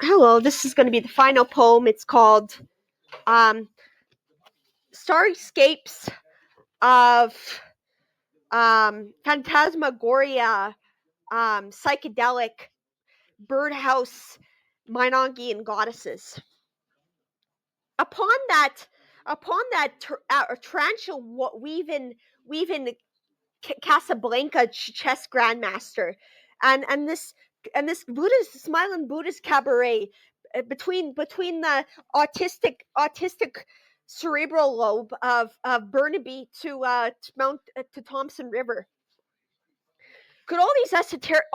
Hello, this is going to be the final poem. It's called Starryscapes of Phantasmagoria, Psychedelic, Birdhouse, Minogian Goddesses. Upon that tarantula weaving Casablanca chess grandmaster, and this smiling Buddhist cabaret between the autistic cerebral lobe of Burnaby to Mount to Thompson River. Could all these esoteric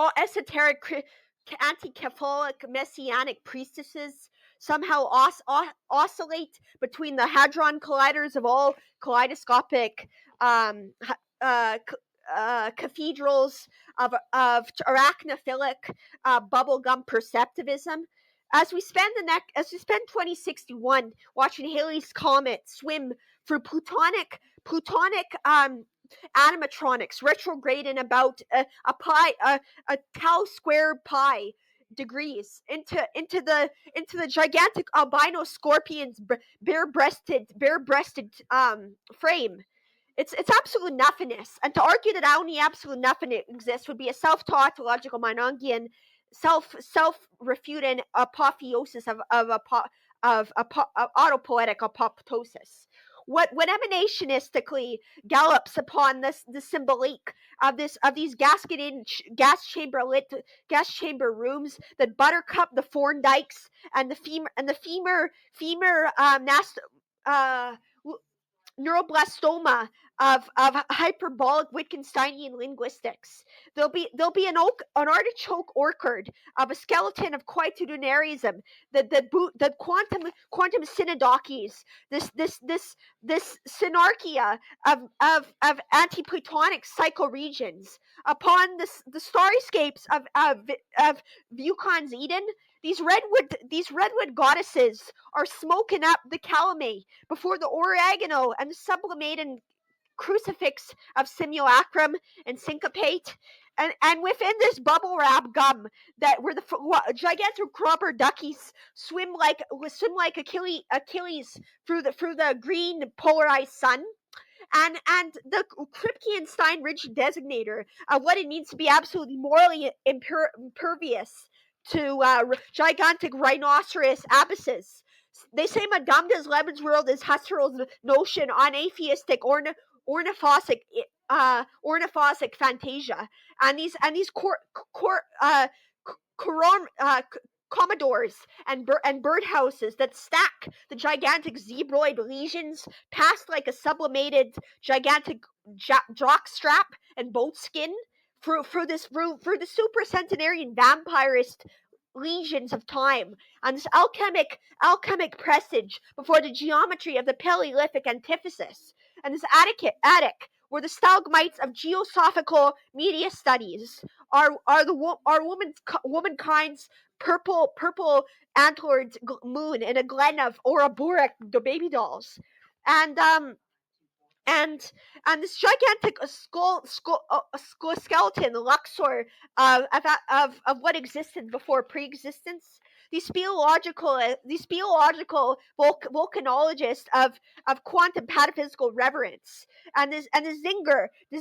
anti-Catholic messianic priestesses somehow oscillate between the hadron colliders of all kaleidoscopic cathedrals of arachnophilic bubblegum perceptivism? As we spend 2061 watching Halley's Comet swim through plutonic animatronics retrograding about a tau square pi degrees into the gigantic albino scorpion's bare-breasted frame. It's absolute nothingness, and to argue that only absolute nothing exists would be a self-tautological Minogian self-refuting apotheosis of autopoetic apoptosis. What emanationistically gallops upon the symbolic of these gas chamber rooms that buttercup the Thorndikes and the femur neuroblastoma of hyperbolic Wittgensteinian linguistics. There'll be an artichoke orchard of a skeleton of quitudinarism, the quantum synodokis, this synarchia of anti-Platonic psychoregions upon the starryscapes of Vukon's Eden. These redwood goddesses are smoking up the calumet before the oregano and the sublimated crucifix of simulacrum and syncopate, and within this bubble wrap gum that where the gigantic rubber duckies swim like Achilles through the green polarized sun. And the Kripke-Stein rigid designator of what it means to be absolutely morally impervious to gigantic rhinoceros abysses. They say Madame des Lebensworld is Husserl's notion on atheistic ornithosic fantasia, and these commodores and birdhouses that stack the gigantic zebroid lesions past like a sublimated gigantic jockstrap and boat skin for the supercentenarian vampirist legions of time, and this alchemic presage before the geometry of the Paleolithic antithesis, and this attic where the stalagmites of geosophical media studies are womankind's purple antlered moon in a glen of Ouroboros the baby dolls, and this gigantic skeleton, the Luxor of what existed before pre-existence. These theological volcanologists of quantum pataphysical reverence, and the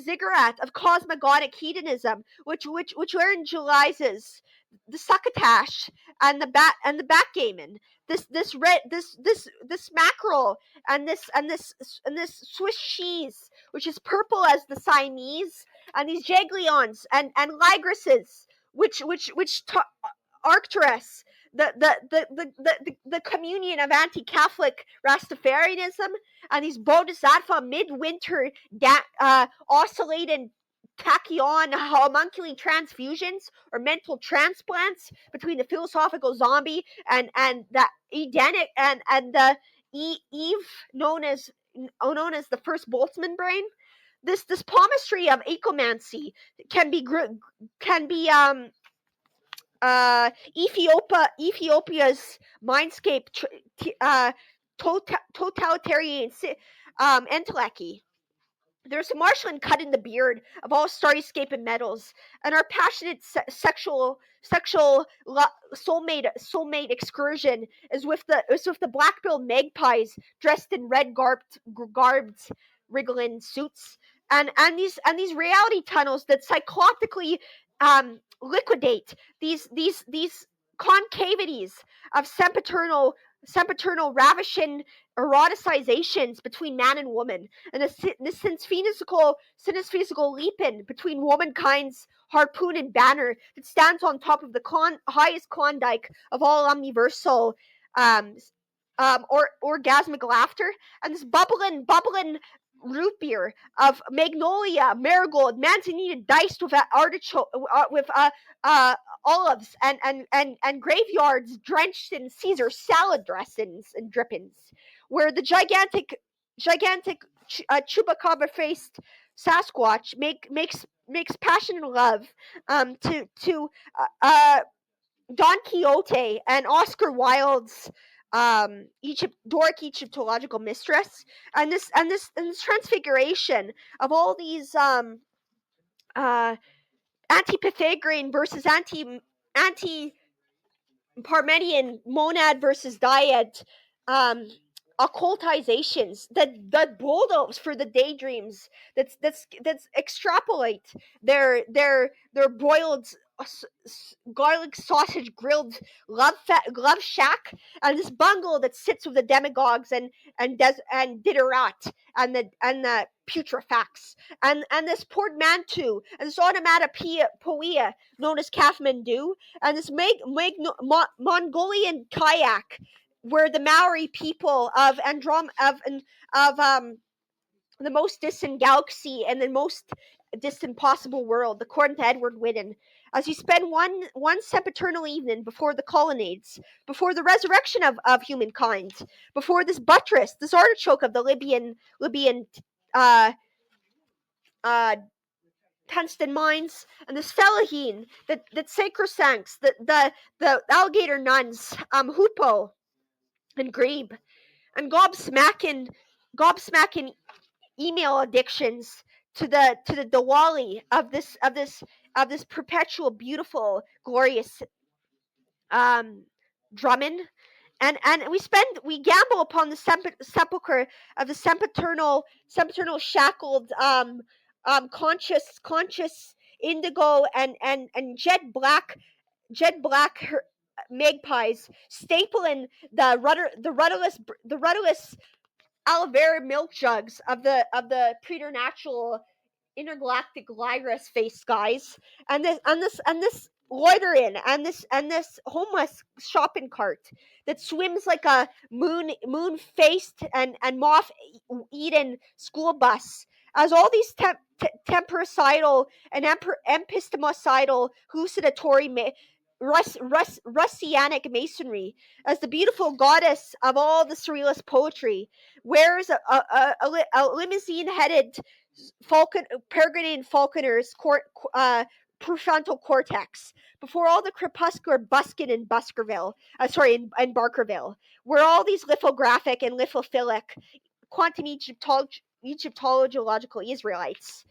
ziggurat of cosmogonic hedonism, which evangelizes the succotash and the backgammon. This mackerel and this Swiss cheese, which is purple as the Siamese, and these jaglions and ligresses, which Arcturus, the communion of anti-Catholic Rastafarianism, and these bodhisattva midwinter oscillating tachyon homunculi transfusions or mental transplants between the philosophical zombie and the Edenic and the Eve known as the first Boltzmann brain. This palmistry of ecomancy can be Ethiopia's mindscape totalitarian entelechy. There's a marshland cut in the beard of all starryscape and metals, and our passionate soulmate excursion is with the black-billed magpies dressed in red garbed wriggling suits, and these reality tunnels that cyclopically liquidate these concavities of sempiternal ravishing eroticizations between man and woman, and this synesthesical leaping between womankind's harpoon and banner that stands on top of the highest Klondike of all omniversal um, orgasmic laughter, and this bubbling root beer of magnolia, marigold, manzanita diced with artichoke, with uh, olives, and graveyards drenched in Caesar salad dressings and drippings, where the gigantic chupacabra faced Sasquatch makes passionate love to Don Quixote and Oscar Wilde's Doric Egyptological mistress, and this transfiguration of all these uh, anti-Pythagorean versus anti Parmenian monad versus dyad um, occultizations that bulldoze for the daydreams that's extrapolate their broiled garlic sausage grilled love shack, and this bungle that sits with the demagogues and diterat and the putrefacts, and this portmanteau and this automatopoeia known as Kathmandu, and this Mongolian kayak, where the Maori people of the most distant galaxy and the most distant possible world, according to Edward Whitten, as you spend one sempiternal evening before the colonnades, before the resurrection of humankind, before this artichoke of the Libyan uh, uh, tungsten mines, and the Stellaheen, that sacrosancts, the alligator nuns, Hoopo and Grebe, and gobsmacking email addictions to the Diwali of this perpetual, beautiful, glorious um, drumming. And we gamble upon the sepulcher of the sempiternal shackled conscious indigo and jet black magpies, stapling the rudderless aloe vera milk jugs of the preternatural intergalactic Lyra's face skies, and this loitering, and this homeless shopping cart that swims like a moon faced and moth eaten school bus, as all these tempericidal and epistemocidal hallucinatory Russianic masonry, as the beautiful goddess of all the surrealist poetry, wears a limousine-headed peregrinating falconer's prefrontal cortex before all the crepuscular buskin in Baskerville, in Barkerville, where all these lithographic and lithophilic quantum Egyptological Israelites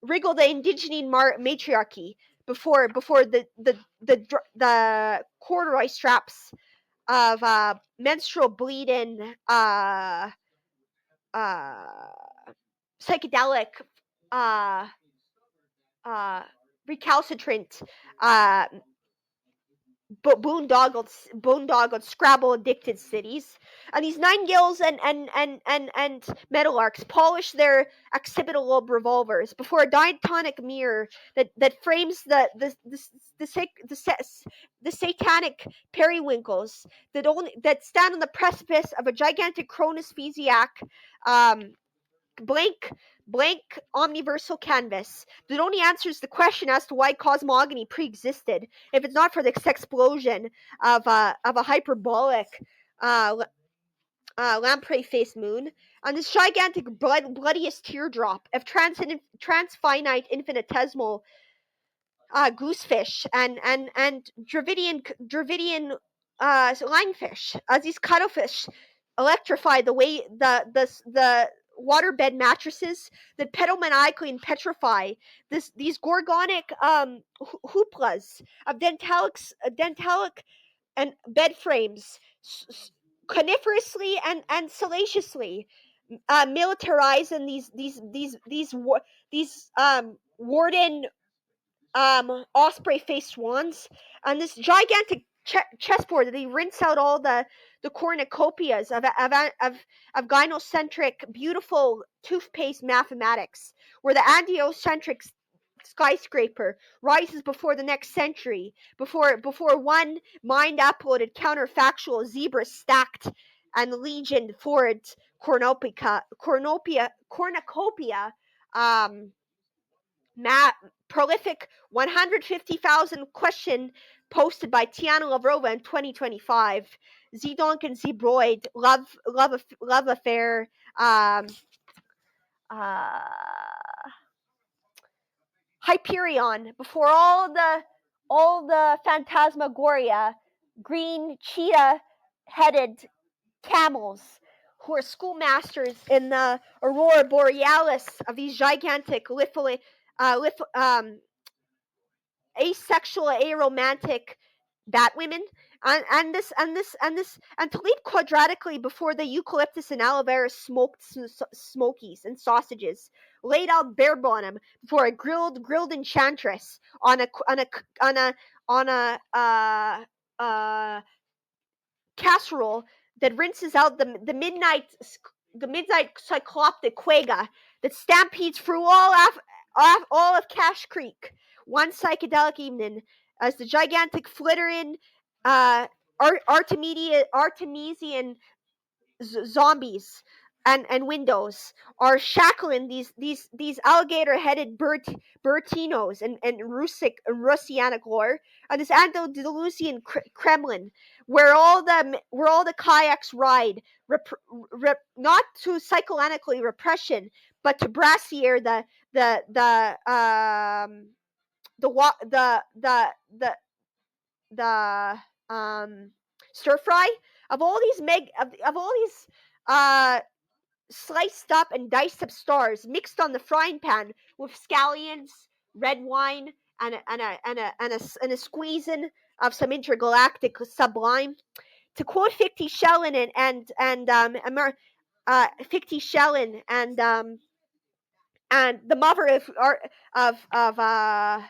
wriggle the indigenous matriarchy before the corduroy straps of menstrual bleeding uh, psychedelic uh, uh, recalcitrant uh, boondoggled Scrabble addicted cities, and these nightingales and meadowlarks polish their occipital revolvers before a diatonic mirror that frames the satanic periwinkles that stand on the precipice of a gigantic chronosphesiac um, blank omniversal canvas that only answers the question as to why cosmogony pre-existed, if it's not for this explosion of a hyperbolic uh, lamprey-faced moon, on this gigantic bloodiest teardrop of transfinite infinitesimal goosefish and Dravidian lionfish, as these cuttlefish electrify the waterbed mattresses that pedal-maniacally and petrify. These gorgonic hooplas of dentalic and bed frames, coniferously and salaciously militarizing these warden osprey faced swans, and this gigantic chessboard that they rinse out all the cornucopias of gynocentric beautiful toothpaste mathematics, where the androcentric skyscraper rises before the next century, before one mind uploaded counterfactual zebra stacked and legioned for its cornucopia um prolific 150,000 question posted by Tiana Lavrova in 2025. Zedonk and Zebroid, love affair, uh, Hyperion, before all the phantasmagoria, green cheetah headed camels who are schoolmasters in the aurora borealis of these gigantic asexual, aromantic batwomen, and to leap quadratically before the eucalyptus and aloe vera smoked smokies and sausages, laid out bare bottom before a grilled enchantress on a casserole that rinses out the midnight cycloptic quagga that stampedes through all of Cache Creek one psychedelic evening as the gigantic flittering Artemisian zombies and windows are shackling these alligator headed Bertinos and Russianic lore, and this Andalusian Kremlin where all the kayaks ride, not to psychoanalytically repression but to brassiere the stir fry of all these uh sliced up and diced up stars mixed on the frying pan with scallions, red wine, and a squeezing of some intergalactic sublime. To quote Fichte Schellen Fichte Schellen and the mother of uh,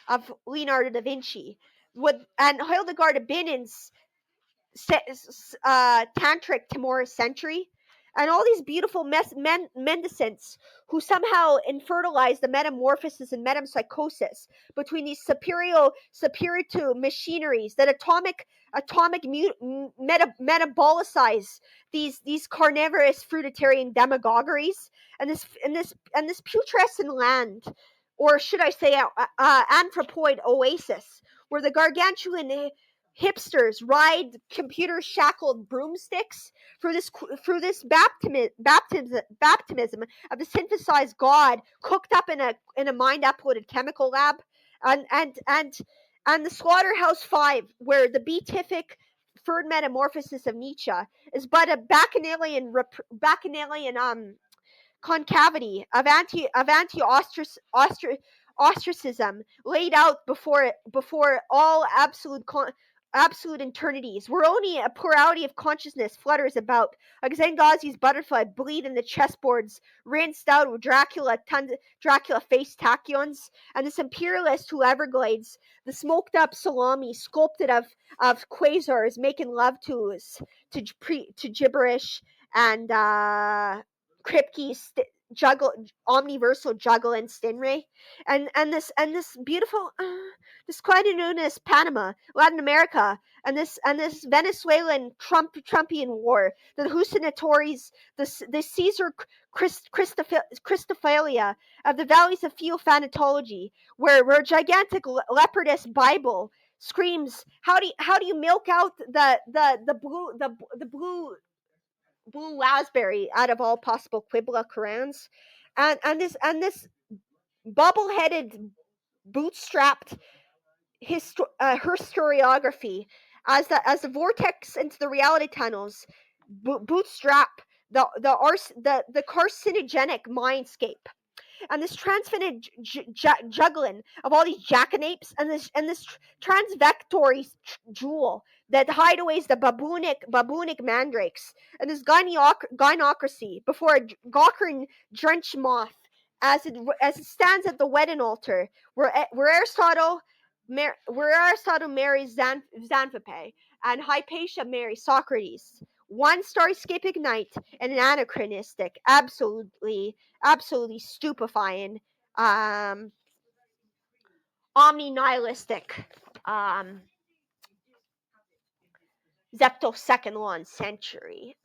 of Leonardo da Vinci, and Hildegard of Binen's tantric Timorous century, and all these beautiful mendicants who somehow infertilize the metamorphosis and metempsychosis between these superior to machineries that metabolicize these carnivorous fruitarian demagogueries, and this putrescent land, or should I say anthropoid oasis, where the gargantuan hipsters ride computer shackled broomsticks through this baptism of the synthesized god cooked up in a mind uploaded chemical lab, and the slaughterhouse five, where the beatific third metamorphosis of Nietzsche is but a bacchanalian concavity of anti ostracism laid out before all absolute eternities, where only a plurality of consciousness flutters about, like Zengazi's butterfly bleed in the chessboards rinsed out with Dracula face tachyons, and this imperialist who Everglades, the smoked up salami sculpted of quasars making love to gibberish and Kripke omniversal juggle and Stingray, and this beautiful this quite known as Panama, Latin America, and this Venezuelan Trumpian war, the hallucinatories, the Caesar Christophalia of the valleys of theophanatology, where gigantic leopardess Bible screams, how do you milk out the blue raspberry out of all possible Qibla Qurans, and this bubble-headed, bootstrapped historiography as the vortex into the reality tunnels bootstrap the carcinogenic mindscape, and this transfinite juggling of all these jackanapes, and this transvectory jewel that hideaways the baboonic mandrakes, and this gynocracy before a gawkering drenched moth, as it stands at the wedding altar, where Aristotle marries Xanthippe, and Hypatia marries Socrates. One starryscapic night, and an anachronistic, absolutely stupefying, um, omni-nihilistic, um, zeptosecond century.